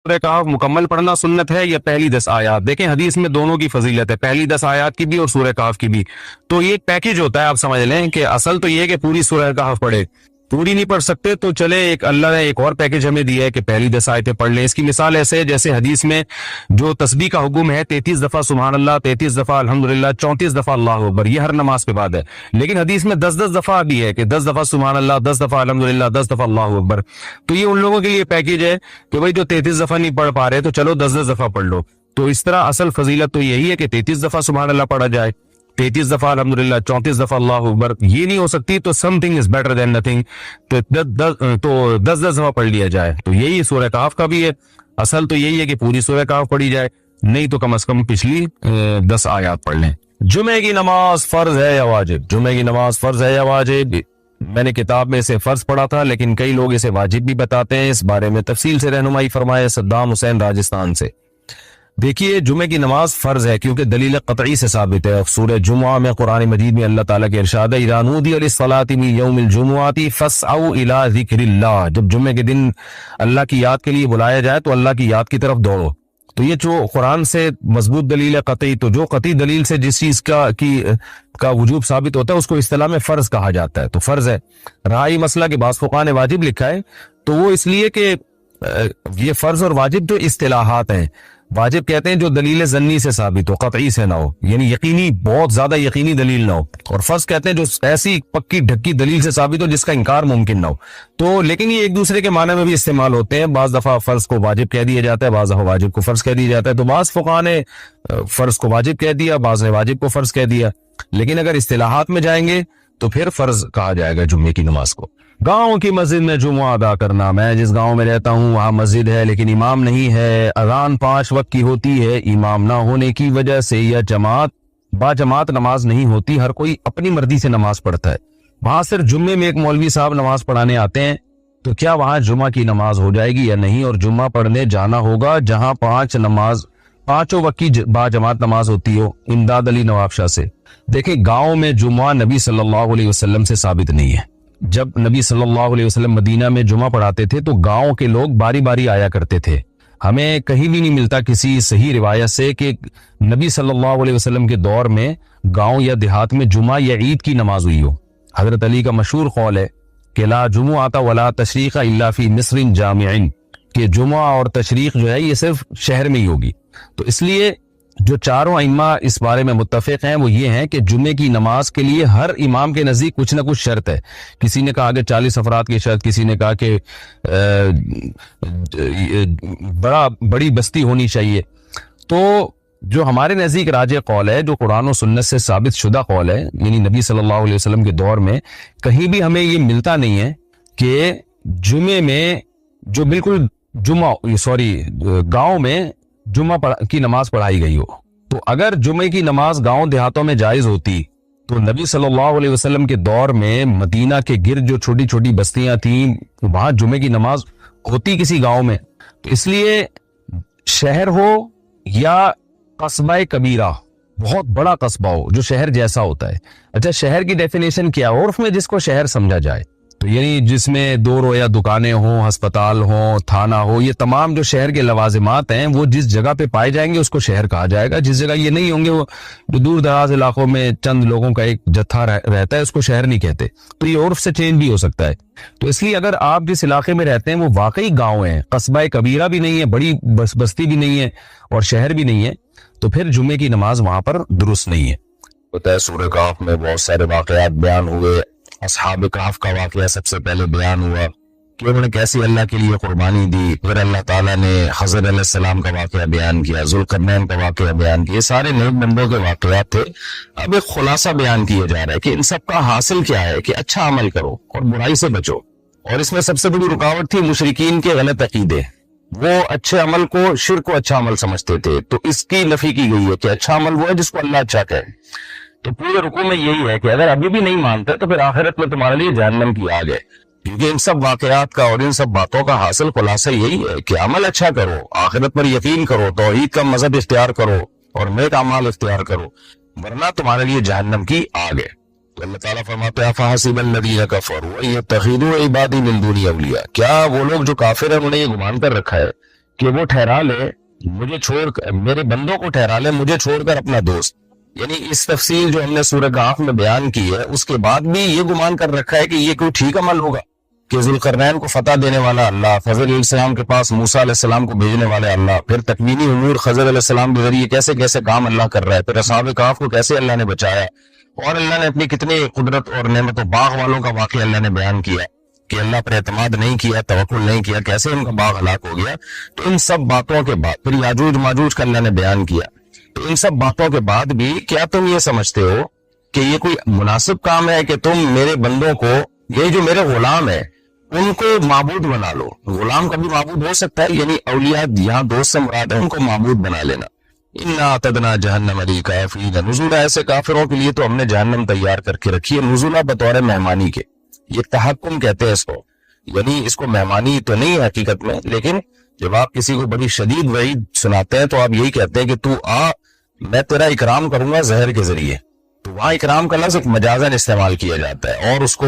سورہ کہف مکمل پڑھنا سنت ہے یا پہلی 10 آیات؟ دیکھیں حدیث میں دونوں کی فضیلت ہے، پہلی 10 آیات کی بھی اور سورہ کہف کی بھی، تو یہ ایک پیکج ہوتا ہے، آپ سمجھ لیں کہ اصل تو یہ ہے کہ پوری سورہ کہف پڑھے، پوری نہیں پڑھ سکتے تو چلے ایک اللہ نے ایک اور پیکج ہمیں دیا ہے کہ پہلی 10 آیتیں پڑھ لیں۔ اس کی مثال ایسے ہے جیسے حدیث میں جو تسبیح کا حکم ہے 33 دفعہ سبحان اللہ، 33 دفعہ الحمدللہ، 34 دفعہ اللہ اکبر، یہ ہر نماز کے بعد ہے، لیکن حدیث میں 10 دفعہ بھی ہے کہ 10 دفعہ سبحان اللہ، 10 دفعہ الحمدللہ، 10 دفعہ اللہ اکبر، تو یہ ان لوگوں کے لیے پیکج ہے کہ بھائی جو 33 دفعہ نہیں پڑھ پا رہے تو چلو 10 دفعہ پڑھ لو۔ تو اس طرح اصل فضیلت تو یہی ہے کہ 33 دفعہ سبحان اللہ پڑھا جائے، 33 دفعہ الحمدللہ، 34 دفعہ اللہ اکبر، یہ نہیں ہو سکتی تو some thing is better than nothing, تو 10 دفعہ پڑھ لیا جائے۔ تو یہی سورہ کہف کا بھی ہے، اصل تو یہی ہے کہ پوری سورہ کہف پڑھی جائے، نہیں تو کم از کم پچھلی 10 آیات پڑھ لیں۔ جمعے کی نماز فرض ہے یا واجب؟ جمعے کی نماز فرض ہے یا واجب؟ میں نے کتاب میں اسے فرض پڑھا تھا، لیکن کئی لوگ اسے واجب بھی بتاتے ہیں، اس بارے میں تفصیل سے رہنمائی فرمائے صدام حسین راجستھان سے۔ دیکھیے جمعے کی نماز فرض ہے کیونکہ دلیل قطعی سے ثابت ہے، سورہ جمعہ میں قرآن مجید میں اللہ تعالیٰ کے ارشاد ہے اذا نودی للصلاۃ من یوم الجمعۃ فاسعوا الی ذکر اللہ، جب جمعے کے دن اللہ کی یاد کے لیے بلایا جائے تو اللہ کی یاد کی طرف دوڑو۔ تو یہ جو قرآن سے مضبوط دلیل ہے قطعی، تو جو قطعی دلیل سے جس چیز کا وجوب ثابت ہوتا ہے اس کو اصطلاح میں فرض کہا جاتا ہے، تو فرض ہے۔ رہا یہ مسئلہ کہ بعض فقہاء نے واجب لکھا ہے، تو وہ اس لیے کہ یہ فرض اور واجب جو اصطلاحات ہیں، واجب کہتے ہیں جو دلیل ظنی سے ثابت ہو، قطعی سے نہ ہو، یعنی یقینی، بہت زیادہ یقینی دلیل نہ ہو، اور فرض کہتے ہیں جو ایسی پکی ڈھکی دلیل سے ثابت ہو جس کا انکار ممکن نہ ہو۔ تو لیکن یہ ایک دوسرے کے معنی میں بھی استعمال ہوتے ہیں، بعض دفعہ فرض کو واجب کہہ دیا جاتا ہے، بعض دفعہ واجب کو فرض کہہ دیا جاتا ہے، تو بعض فقہاء نے فرض کو واجب کہہ دیا، بعض نے واجب کو فرض کہہ دیا، لیکن اگر اصطلاحات میں جائیں گے تو پھر فرض کہا جائے گا جمعے کی نماز کو۔ گاؤں کی مسجد میں جمعہ ادا کرنا، میں جس گاؤں میں رہتا ہوں وہاں مسجد ہے لیکن امام نہیں ہے، اذان 5 وقت کی ہوتی ہے، امام نہ ہونے کی وجہ سے یا با جماعت نماز نہیں ہوتی، ہر کوئی اپنی مرضی سے نماز پڑھتا ہے، وہاں صرف جمعے میں ایک مولوی صاحب نماز پڑھانے آتے ہیں، تو کیا وہاں جمعہ کی نماز ہو جائے گی یا نہیں؟ اور جمعہ پڑھنے جانا ہوگا جہاں 5 وقت کی با جماعت نماز ہوتی ہو؟ امداد علی نواب شاہ سے۔ دیکھیں گاؤں میں جمعہ نبی صلی اللہ علیہ وسلم سے ثابت نہیں ہے، جب نبی صلی اللہ علیہ وسلم مدینہ میں جمعہ پڑھاتے تھے تو گاؤں کے لوگ باری باری آیا کرتے تھے، ہمیں کہیں بھی نہیں ملتا کسی صحیح روایت سے کہ نبی صلی اللہ علیہ وسلم کے دور میں گاؤں یا دیہات میں جمعہ یا عید کی نماز ہوئی ہو۔ حضرت علی کا مشہور قول ہے کہ لا جمعۃ ولا تشریق الا فی مصر جامع، کہ جمعہ اور تشریق جو ہے یہ صرف شہر میں ہی ہوگی۔ تو اس لیے جو چاروں ائمہ اس بارے میں متفق ہیں وہ یہ ہیں کہ جمعے کی نماز کے لیے ہر امام کے نزدیک کچھ نہ کچھ شرط ہے، کسی نے کہا کہ 40 افراد کی شرط، کسی نے کہا کہ بڑی بستی ہونی چاہیے۔ تو جو ہمارے نزدیک راجح قول ہے، جو قرآن و سنت سے ثابت شدہ قول ہے، یعنی نبی صلی اللہ علیہ وسلم کے دور میں کہیں بھی ہمیں یہ ملتا نہیں ہے کہ جمعے میں جو بالکل گاؤں میں جمعہ کی نماز پڑھائی گئی ہو۔ تو اگر جمعے کی نماز گاؤں دیہاتوں میں جائز ہوتی تو نبی صلی اللہ علیہ وسلم کے دور میں مدینہ کے گرد جو چھوٹی چھوٹی بستیاں تھیں وہاں جمعے کی نماز ہوتی کسی گاؤں میں۔ تو اس لیے شہر ہو یا قصبہ کبیرہ، بہت بڑا قصبہ ہو جو شہر جیسا ہوتا ہے۔ اچھا شہر کی ڈیفینیشن کیا ہے؟ عرف میں جس کو شہر سمجھا جائے، تو یعنی جس میں 2 رویا دکانیں ہوں، ہسپتال ہوں، تھانہ ہو، یہ تمام جو شہر کے لوازمات ہیں وہ جس جگہ پہ پائے جائیں گے اس کو شہر کہا جائے گا۔ جس جگہ یہ نہیں ہوں گے، وہ جو دور دراز علاقوں میں چند لوگوں کا ایک جتھا رہتا ہے، اس کو شہر نہیں کہتے۔ تو یہ عرف سے چینج بھی ہو سکتا ہے۔ تو اس لیے اگر آپ جس علاقے میں رہتے ہیں وہ واقعی گاؤں ہیں، قصبہ کبیرہ بھی نہیں ہے، بڑی بستی بھی نہیں ہے اور شہر بھی نہیں ہے، تو پھر جمعے کی نماز وہاں پر درست نہیں ہے۔ ہوتا ہے سورہ کہف میں بہت سارے واقعات بیان ہوئے، اصحاب کہف کا واقعہ سب سے پہلے بیان ہوا کہ انہوں نے کیسی اللہ کے لیے قربانی دی، پھر اللہ تعالیٰ نے خضر علیہ السلام کا واقعہ بیان کیا، ذوالقرنین کا واقعہ بیان کیا، یہ سارے نیک بندوں کے واقعات تھے۔ اب ایک خلاصہ بیان کیا جا رہا ہے کہ ان سب کا حاصل کیا ہے کہ اچھا عمل کرو اور برائی سے بچو، اور اس میں سب سے بڑی رکاوٹ تھی مشرکین کے غلط عقیدے، وہ اچھے عمل کو شرک کو اچھا عمل سمجھتے تھے، تو اس کی نفی کی گئی ہے کہ اچھا عمل وہ ہے جس کو اللہ اچھا کہے۔ تو پورے رکوع میں یہی ہے کہ اگر ابھی بھی نہیں مانتے تو پھر آخرت میں تمہارے لیے جہنم کی آگ ہے، کیونکہ ان سب واقعات کا اور ان سب باتوں کا حاصل خلاصہ یہی ہے کہ عمل اچھا کرو، آخرت پر یقین کرو، توحید کا مذہب اختیار کرو اور نیک اعمال اختیار کرو، ورنہ تمہارے لیے جہنم کی آگ ہے۔ تو اللہ تعالیٰ فرماتے ہیں فَحَسِبَ الَّذِينَ كَفَرُوا أَن يَتَّخِذُوا عِبَادِي مِن دُونِي أَوْلِيَاءَ، کیا وہ لوگ جو کافر ہیں انہوں نے یہ گمان کر رکھا ہے کہ وہ ٹھہرا لے مجھے چھوڑ کر، میرے بندوں کو ٹھہرا لے مجھے چھوڑ کر اپنا دوست. یعنی اس تفصیل جو ہم نے سورہ کہف میں بیان کی ہے، اس کے بعد بھی یہ گمان کر رکھا ہے کہ یہ کوئی ٹھیک عمل ہوگا کہ ذوالقرنین کو فتح دینے والا اللہ، خضر علیہ السلام کے پاس موسیٰ علیہ السلام کو بھیجنے والے اللہ، پھر تکوینی امور خضر علیہ السلام کے ذریعے کیسے کیسے کام اللہ کر رہا ہے، پھر اصحاب کہف کو کیسے اللہ نے بچایا، اور اللہ نے اپنی کتنی قدرت اور نعمت و باغ والوں کا واقعہ اللہ نے بیان کیا کہ اللہ پر اعتماد نہیں کیا، توکل نہیں کیا، کیسے ان کا باغ ہلاک ہو گیا. تو ان سب باتوں کے بعد پھر یاجوج ماجوج کا اللہ نے بیان کیا. تو ان سب باتوں کے بعد بھی کیا تم یہ سمجھتے ہو کہ یہ کوئی مناسب کام ہے کہ تم میرے بندوں کو، یہ جو میرے غلام ہے ان کو معبود بنا لو؟ غلام کا بھی معبود ہو سکتا ہے، یعنی اولیاء یہاں دوست سے مراد ہے، ان کو معبود بنا لینا. اِنَّا اعْتَدْنَا جَهَنَّمَ لِلْكَافِرِينَ نُزُلًا، ایسے کافروں کے لیے تو ہم نے جہنم تیار کر کے رکھی ہے، نزولہ بطور مہمانی کے. یہ تحکم کہتے ہیں اس کو، یعنی اس کو مہمانی تو نہیں ہے حقیقت میں، لیکن جب آپ کسی کو بڑی شدید وعید سناتے ہیں تو آپ یہی کہتے ہیں کہ تو آ، میں تیرا اکرام کروں گا زہر کے ذریعے. تو وہاں اکرام کا لفظ مجازن استعمال کیا جاتا ہے، اور اس کو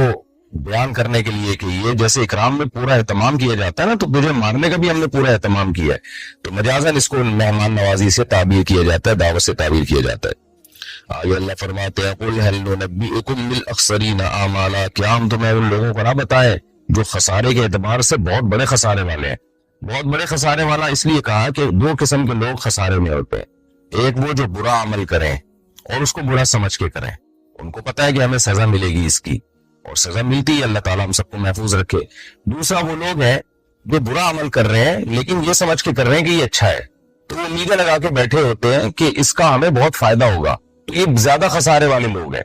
بیان کرنے کے لیے کہ یہ جیسے اکرام میں پورا اہتمام کیا جاتا ہے نا، تو تجھے مارنے کا بھی ہم نے پورا اہتمام کیا ہے. تو مجازن اس کو مہمان نوازی سے تعبیر کیا جاتا ہے، دعوت سے تعبیر کیا جاتا ہے. آگے اللہ فرماتے ہیں قُلْ هَلْ نُنَبِّئُكُم بِالْأَخْسَرِينَ أَعْمَالًا، کیا ہم تمہیں ان لوگوں کو نہ بتائیں جو خسارے کے اعتبار سے بہت بڑے خسارے والے ہیں. بہت بڑے خسارے والا اس لیے کہا کہ دو قسم کے لوگ خسارے میں ہوتے ہیں. ایک وہ جو برا عمل کریں اور اس کو برا سمجھ کے کریں، ان کو پتہ ہے کہ ہمیں سزا ملے گی اس کی، اور سزا ملتی ہے، اللہ تعالیٰ ہم سب کو محفوظ رکھے. دوسرا وہ لوگ ہیں جو برا عمل کر رہے ہیں لیکن یہ سمجھ کے کر رہے ہیں کہ یہ اچھا ہے، تو وہ امیدیں لگا کے بیٹھے ہوتے ہیں کہ اس کا ہمیں بہت فائدہ ہوگا. تو یہ زیادہ خسارے والے لوگ ہیں،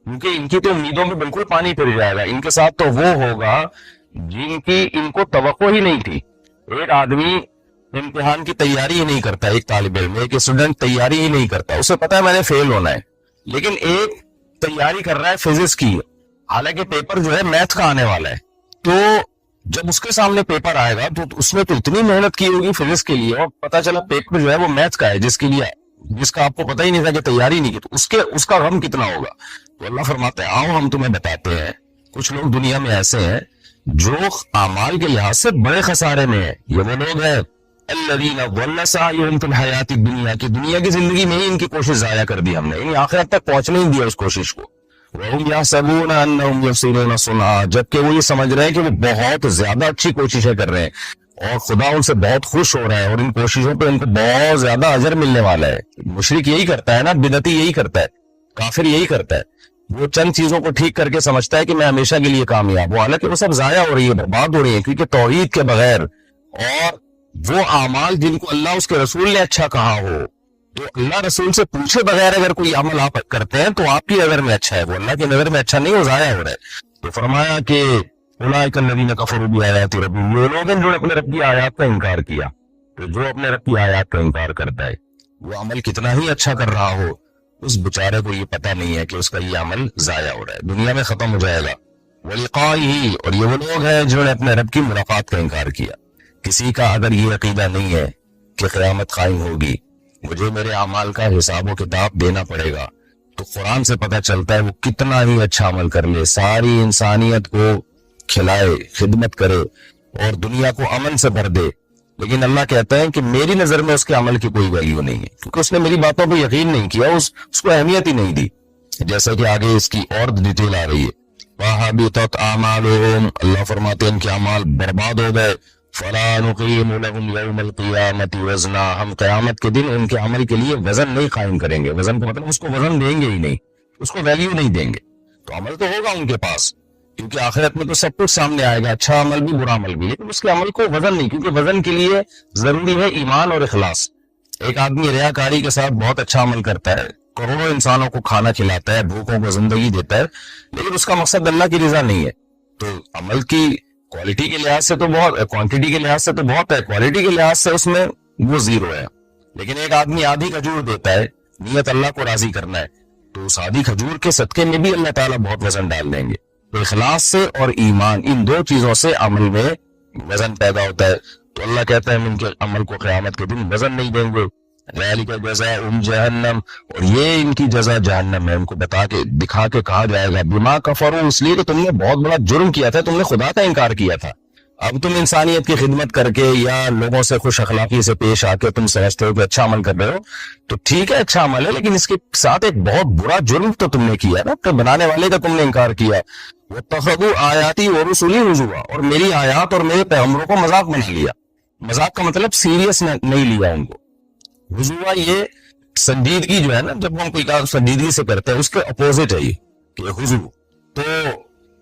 کیونکہ ان کی تو امیدوں میں بالکل پانی پھر جائے گا. ان کے ساتھ تو وہ ہوگا جن کی ان کو توقع ہی نہیں تھی. ایک آدمی امتحان کی تیاری ہی نہیں کرتا، ایک طالب علم، ایک اسٹوڈنٹ تیاری ہی نہیں کرتا، اسے پتا ہے میں نے فیل ہونا ہے، لیکن ایک تیاری کر رہا ہے فزکس کی، حالانکہ پیپر جو ہے میتھ کا آنے والا ہے. تو جب اس کے سامنے پیپر آئے گا تو اس میں تو اتنی محنت کی ہوگی فزکس کے لیے، اور پتا چلا پیپر جو ہے وہ میتھ کا ہے جس کا آپ کو پتہ ہی نہیں تھا کہ تیاری نہیں کی، تو اس کا غم کتنا ہوگا. تو اللہ فرماتے ہیں آؤ ہم تمہیں بتاتے ہیں، کچھ لوگ دنیا میں ایسے ہیں جو اعمال کے لحاظ سے بڑے خسارے میں ہیں. یہ وہ لوگ ہیں الذین ضل سعیہم فی الحیات الدنیا، کی دنیا کی زندگی میں ہی ان کی کوشش ضائع کر دی ہم نے، یعنی آخرت تک پہنچنے نہیں دیا اس کوشش کو. وَهُمْ يَحْسَبُونَ أَنَّهُمْ يُحْسِنُونَ صُنْعًا، جبکہ وہ یہ سمجھ رہے ہیں کہ وہ بہت زیادہ اچھی کوششیں کر رہے ہیں اور خدا ان سے بہت خوش ہو رہا ہے اور ان کوششوں پہ ان کو بہت زیادہ اجر ملنے والا ہے. مشرک یہی کرتا ہے نا، بدعتی یہی کرتا ہے، کافر یہی کرتا ہے. وہ چند چیزوں کو ٹھیک کر کے سمجھتا ہے کہ میں ہمیشہ کے لیے کامیاب ہوں، حالانکہ وہ سب ضائع ہو رہی ہے، برباد ہو رہی ہے، کیونکہ توحید کے بغیر اور وہ اعمال جن کو اللہ اس کے رسول نے اچھا کہا ہو، تو اللہ رسول سے پوچھے بغیر اگر کوئی عمل آپ کرتے ہیں تو آپ کی نظر میں اچھا ہے، وہ اللہ کی نظر میں اچھا نہیں، وہ ضائع ہو رہا ہے. تو فرمایا کہ اولئک الذین کفروا بآیات ربہم، وہ لوگ ہیں جو اپنے رب کی آیات کا انکار کیا. تو جو اپنے رب کی آیات کا انکار کرتا ہے وہ عمل کتنا ہی اچھا کر رہا ہو، اس بیچارے کو یہ پتہ نہیں ہے کہ اس کا یہ عمل ضائع ہو رہا ہے، دنیا میں ختم ہو جائے گا. ولقائہ، اور یہ وہ لوگ ہیں جنہوں نے اپنے رب کی ملاقات کا انکار کیا. کسی کا اگر یہ عقیدہ نہیں ہے کہ قیامت قائم ہوگی، مجھے میرے اعمال کا حساب و کتاب دینا پڑے گا، تو قرآن سے پتہ چلتا ہے وہ کتنا ہی اچھا عمل کر لے، ساری انسانیت کو کھلائے، خدمت کرے اور دنیا کو امن سے بھر دے، لیکن اللہ کہتا ہے کہ میری نظر میں اس کے عمل کی کوئی ویلیو نہیں ہے، کیونکہ اس نے میری باتوں پہ یقین نہیں کیا، اس کو اہمیت ہی نہیں دی. جیسا کہ آگے اس کی اور ڈیٹیل آ رہی ہے. وَحَبِطَتْ أَعْمَالُهُمْ، اللہ فرماتے ہیں ان کے اعمال برباد ہو گئے. فَلَا نُقِيمُ لَهُمْ يَوْمَ الْقِيَامَةِ وَزْنًا، ہم قیامت کے دن ان کے عمل کے لیے وزن نہیں قائم کریں گے. وزن کا مطلب اس کو وزن دیں گے ہی نہیں، اس کو ویلیو نہیں دیں گے. تو عمل تو ہوگا ان کے پاس، کیونکہ آخرت میں تو سب کچھ سامنے آئے گا، اچھا عمل بھی برا عمل بھی، لیکن اس کے عمل کو وزن نہیں، کیونکہ وزن کے لیے ضروری ہے ایمان اور اخلاص. ایک آدمی ریاکاری کے ساتھ بہت اچھا عمل کرتا ہے، کروڑوں انسانوں کو کھانا کھلاتا ہے، بھوکوں کو زندگی دیتا ہے، لیکن اس کا مقصد اللہ کی رضا نہیں ہے، تو عمل کی کوالٹی کے لحاظ سے تو بہت، کوانٹٹی کے لحاظ سے تو بہت ہے، کوالٹی کے لحاظ سے اس میں وہ زیرو ہے. لیکن ایک آدمی آدھی کھجور دیتا ہے، نیت اللہ کو راضی کرنا ہے، تو اس آدھی کھجور کے صدقے میں بھی اللہ تعالیٰ بہت وزن ڈال دیں گے. تو اخلاص سے اور ایمان، ان دو چیزوں سے عمل میں وزن پیدا ہوتا ہے. تو اللہ کہتا ہے ان کے عمل کو قیامت کے دن وزن نہیں دیں گے. ذالک جزاؤہم جہنم، اور یہ ان کی جزا جہنم ہے. ان کو بتا کے دکھا کے کہا جائے گا بما کفروا، اس لیے کہ تم نے بہت بڑا جرم کیا تھا، تم نے خدا کا انکار کیا تھا. اب تم انسانیت کی خدمت کر کے یا لوگوں سے خوش اخلاقی سے پیش آ کے تم سمجھتے ہو کہ اچھا عمل کر رہے ہو، تو ٹھیک ہے اچھا عمل ہے، لیکن اس کے ساتھ ایک بہت برا جرم تو تم نے کیا نا، تو بنانے والے کا تم نے انکار کیا. وَاتَّخَذُوا آیاتی وَرُسُلِی ہُزُوًا، اور میری آیات اور میرے پیغمبروں کو مذاق بنا لیا. مذاق کا مطلب سیریس نہیں لیا ان کو. ہزوا یہ سنجیدگی جو ہے نا، جب ہم کوئی کام سنجیدگی سے کرتے ہیں اس کے اپوزٹ ہے یہ کہ ہزو. تو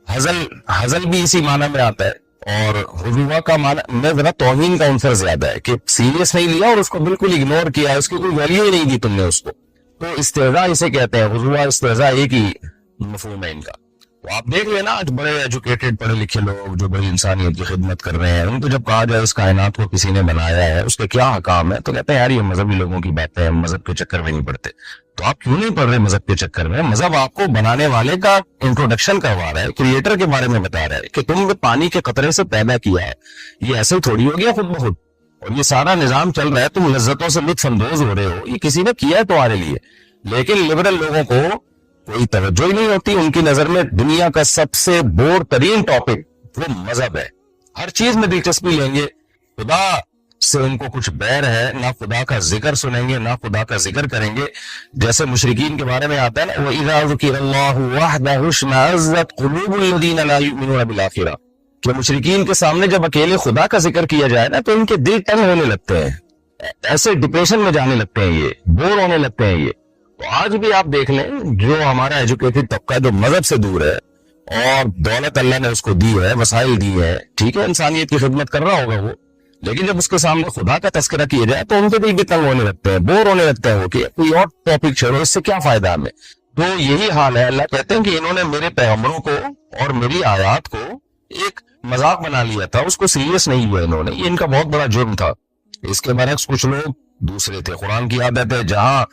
ہزل بھی اسی معنی میں آتا ہے، اور ہزوا کا معنی میں ذرا توہین کا عنصر زیادہ ہے کہ سیریس نہیں لیا اور اس کو بالکل اگنور کیا، اس کی کوئی ویلیو ہی نہیں دی تم نے اس کو. تو استہزاء اسے کہتے ہیں. ہزوا استہزاء ایک ہی مفہوم ہے ان کا. تو آپ دیکھ لینا آج بڑے ایجوکیٹڈ پڑھے لکھے لوگ جو بڑی انسانیت کی خدمت کر رہے ہیں، ان کو جب کہا جائے اس کائنات کو کسی نے بنایا ہے، اس کے کیا حکام ہے، تو کہتے ہیں یار یہ مذہبی لوگوں کی باتیں ہیں، مذہب کے چکر میں نہیں پڑتے. تو آپ کیوں نہیں پڑھ رہے مذہب کے چکر میں؟ مذہب آپ کو بنانے والے کا انٹروڈکشن کروا رہا ہے، کریٹر کے بارے میں بتا رہا ہے کہ تم نے پانی کے قطرے سے پیدا کیا ہے، یہ ایسے تھوڑی ہو گیا خود بخود، اور یہ سارا نظام چل رہا ہے، تم لذتوں سے لطف اندوز ہو رہے ہو، یہ کسی نے کیا ہے تمہارے لیے. لیکن لبرل لوگوں کو کوئی توجہ ہی نہیں ہوتی. ان کی نظر میں دنیا کا سب سے بور ترین ٹاپک وہ مذہب ہے. ہر چیز میں دلچسپی لیں گے. خدا سے ان کو کچھ بیر ہے، نہ خدا کا ذکر سنیں گے، نہ خدا کا ذکر کریں گے. جیسے مشرکین کے بارے میں آتا ہے نا، وَإِذَا ذُكِرَ اللَّهُ وَحْدَهُ اشْمَأَزَّتْ قُلُوبُ الَّذِينَ لَا يُؤْمِنُونَ بِالْآخِرَةِ، کہ مشرکین کے سامنے جب اکیلے خدا کا ذکر کیا جائے نا تو ان کے دل ٹنگ ہونے لگتے ہیں، ایسے ڈپریشن میں جانے لگتے ہیں، یہ بور ہونے لگتے ہیں. یہ تو آج بھی آپ دیکھ لیں جو ہمارا ایجوکیٹڈ طبقہ جو مذہب سے دور ہے اور دولت اللہ نے اس کو دی ہے، وسائل دی ہے، ٹھیک ہے انسانیت کی خدمت کر رہا ہوگا وہ، لیکن جب اس کے سامنے خدا کا تذکرہ کیا جائے تو ان کے دل بھی تنگ ہونے لگتے ہیں، بور ہونے لگتے ہیں وہ کہ کوئی اور ٹاپک چھوڑو، اس سے کیا فائدہ ہمیں. تو یہی حال ہے. اللہ کہتے ہیں کہ انہوں نے میرے پیغمبروں کو اور میری آیات کو ایک مذاق بنا لیا تھا، اس کو سیریس نہیں لیا انہوں نے. یہ ان کا بہت بڑا جرم تھا. اس کے برعکس کچھ لوگ دوسرے تھے. قرآن کی عادت ہے جہاں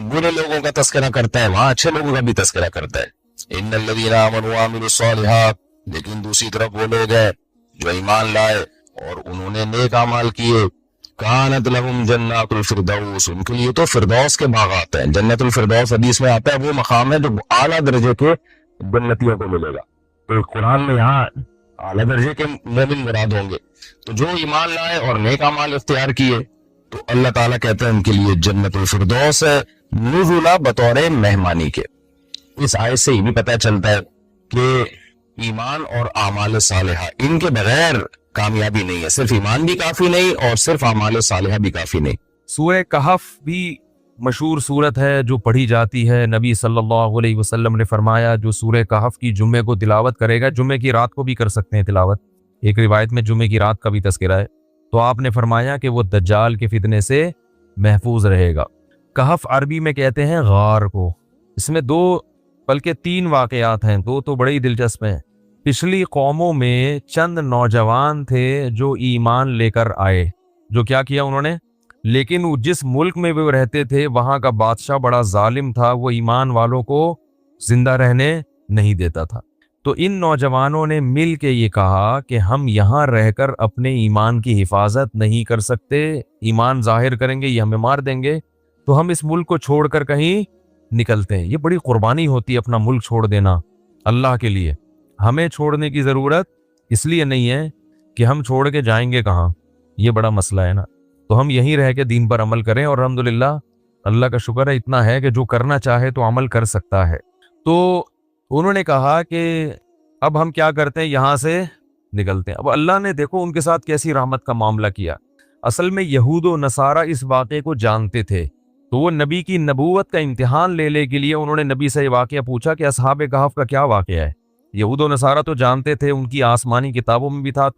برے لوگوں کا تذکرہ کرتا ہے وہاں اچھے لوگوں کا بھی تذکرہ کرتا ہے. ان الذین آمنوا وعملوا الصالحات، لیکن دوسری طرف وہ لوگ ہیں جو ایمان لائے اور انہوں نے نیک اعمال کیے. کانت لہم جنات الفردوس، ان کے لیے تو فردوس کے باغات ہیں. جنت الفردوس حدیث میں آتا ہے وہ مقام ہے جو اعلیٰ درجے کے جنتیوں کو ملے گا. تو قرآن میں یہاں اعلیٰ درجے کے مومن مراد ہوں گے. تو جو ایمان لائے اور نیک اعمال اختیار کیے تو اللہ تعالیٰ کہتے ہیں ان کے لیے جنت الفردوس ہے، نزلا بطور مہمانی کے. اس آیت سے یہ بھی پتہ چلتا ہے کہ ایمان اور اعمال صالحہ ان کے بغیر کامیابی نہیں ہے. صرف ایمان بھی کافی نہیں اور صرف اعمال صالحہ بھی کافی نہیں. سورہ کہف بھی مشہور صورت ہے جو پڑھی جاتی ہے. نبی صلی اللہ علیہ وسلم نے فرمایا جو سورہ کہف کی جمعے کو تلاوت کرے گا، جمعے کی رات کو بھی کر سکتے ہیں تلاوت، ایک روایت میں جمعے کی رات کا بھی تذکرہ ہے، تو آپ نے فرمایا کہ وہ دجال کے فتنے سے محفوظ رہے گا. کہف عربی میں کہتے ہیں غار کو. اس میں 2 بلکہ 3 واقعات ہیں، 2 تو بڑے ہی دلچسپ ہیں. پچھلی قوموں میں چند نوجوان تھے جو ایمان لے کر آئے، جو کیا کیا انہوں نے، لیکن وہ جس ملک میں وہ رہتے تھے وہاں کا بادشاہ بڑا ظالم تھا، وہ ایمان والوں کو زندہ رہنے نہیں دیتا تھا. تو ان نوجوانوں نے مل کے یہ کہا کہ ہم یہاں رہ کر اپنے ایمان کی حفاظت نہیں کر سکتے، ایمان ظاہر کریں گے یہ ہمیں مار دیں گے، تو ہم اس ملک کو چھوڑ کر کہیں نکلتے ہیں. یہ بڑی قربانی ہوتی ہے اپنا ملک چھوڑ دینا اللہ کے لیے. ہمیں چھوڑنے کی ضرورت اس لیے نہیں ہے کہ ہم چھوڑ کے جائیں گے کہاں، یہ بڑا مسئلہ ہے نا. تو ہم یہیں رہ کے دین پر عمل کریں، اور الحمدللہ اللہ کا شکر ہے اتنا ہے کہ جو کرنا چاہے تو عمل کر سکتا ہے. تو انہوں نے کہا کہ اب ہم کیا کرتے ہیں، یہاں سے نکلتے ہیں. اب اللہ نے دیکھو ان کے ساتھ کیسی رحمت کا معاملہ کیا. اصل میں یہود و نصارہ اس واقعے کو جانتے تھے، تو وہ نبی کی نبوت کا امتحان لینے کے لیے انہوں نے نبی سے یہ واقعہ پوچھا کہ اصحاب کہف کا کیا واقعہ ہے. یہود و نصارہ تو جانتے تھے، ان کی آسمانی کتابوں میں بھی تھا،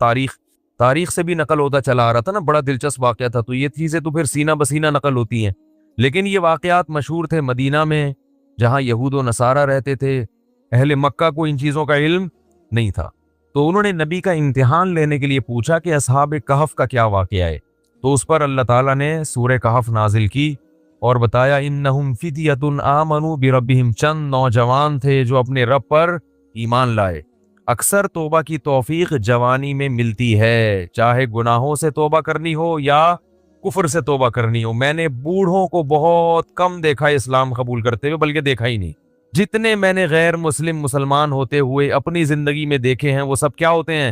تاریخ سے بھی نقل ہوتا چلا آ رہا تھا نا، بڑا دلچسپ واقعہ تھا. تو یہ چیزیں تو پھر سینہ بسینہ نقل ہوتی ہیں، لیکن یہ واقعات مشہور تھے مدینہ میں جہاں یہود و نصارہ رہتے تھے. اہل مکہ کو ان چیزوں کا علم نہیں تھا. تو انہوں نے نبی کا امتحان لینے کے لیے پوچھا کہ اصحاب کہف کا کیا واقعہ ہے. تو اس پر اللہ تعالیٰ نے سورہ کہف نازل کی اور بتایا انہم فدیۃ آمنوا بربہم، چند نوجوان تھے جو اپنے رب پر ایمان لائے. اکثر توبہ کی توفیق جوانی میں ملتی ہے، چاہے گناہوں سے توبہ کرنی ہو یا کفر سے توبہ کرنی ہو. میں نے بوڑھوں کو بہت کم دیکھا ہے اسلام قبول کرتے ہوئے، بلکہ دیکھا ہی نہیں. جتنے میں نے غیر مسلمان ہوتے ہوئے اپنی زندگی میں دیکھے ہیں وہ سب کیا ہوتے ہیں،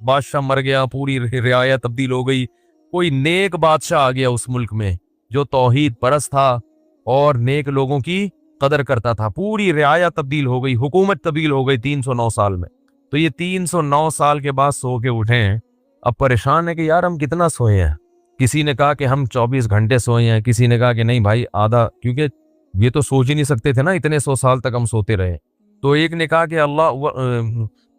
بادشاہ مر گیا، پوری رعایا تبدیل ہو گئی، کوئی نیک بادشاہ آ گیا اس ملک میں جو توحید پرست تھا اور نیک لوگوں کی قدر کرتا تھا، پوری رعایا تبدیل ہو گئی، حکومت تبدیل ہو گئی 309 سال میں۔ تو یہ 309 سال کے بعد سو کے اٹھے ہیں، اب پریشان ہے کہ یار ہم کتنا سوئے ہیں۔ کسی نے کہا کہ ہم 24 گھنٹے سوئے ہیں، کسی نے کہا کہ نہیں بھائی آدھا، کیونکہ یہ تو سوچ ہی نہیں سکتے تھے نا اتنے 100 سال تک ہم سوتے رہے۔ تو ایک نے کہا کہ اللہ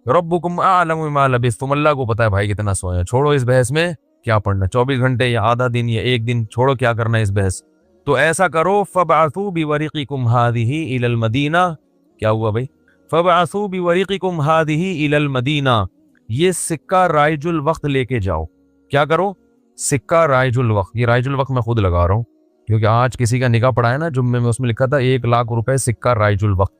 ربکم اعلم بما لبثتم، اللہ کو پتا ہے بھائی کتنا سوئے ہیں، چھوڑو اس بحث میں کیا پڑھنا، 24 گھنٹے یا آدھا دن یا ایک دن، چھوڑو کیا کرنا اس بحث۔ تو ایسا کرو فبعثوا بورقکم هذه الى المدینہ، کیا ہوا بھائی؟ فبعثوا بورقکم هذه الى المدینہ، یہ سکہ رائج الوقت لے کے جاؤ۔ کیا کرو؟ سکہ رائج الوقت، یہ رائج الوقت میں خود لگا رہا ہوں کیونکہ آج کسی کا نکاح پڑا ہے نا جمعے میں، اس میں لکھا تھا 1 لاکھ روپے سکہ رائج الوقت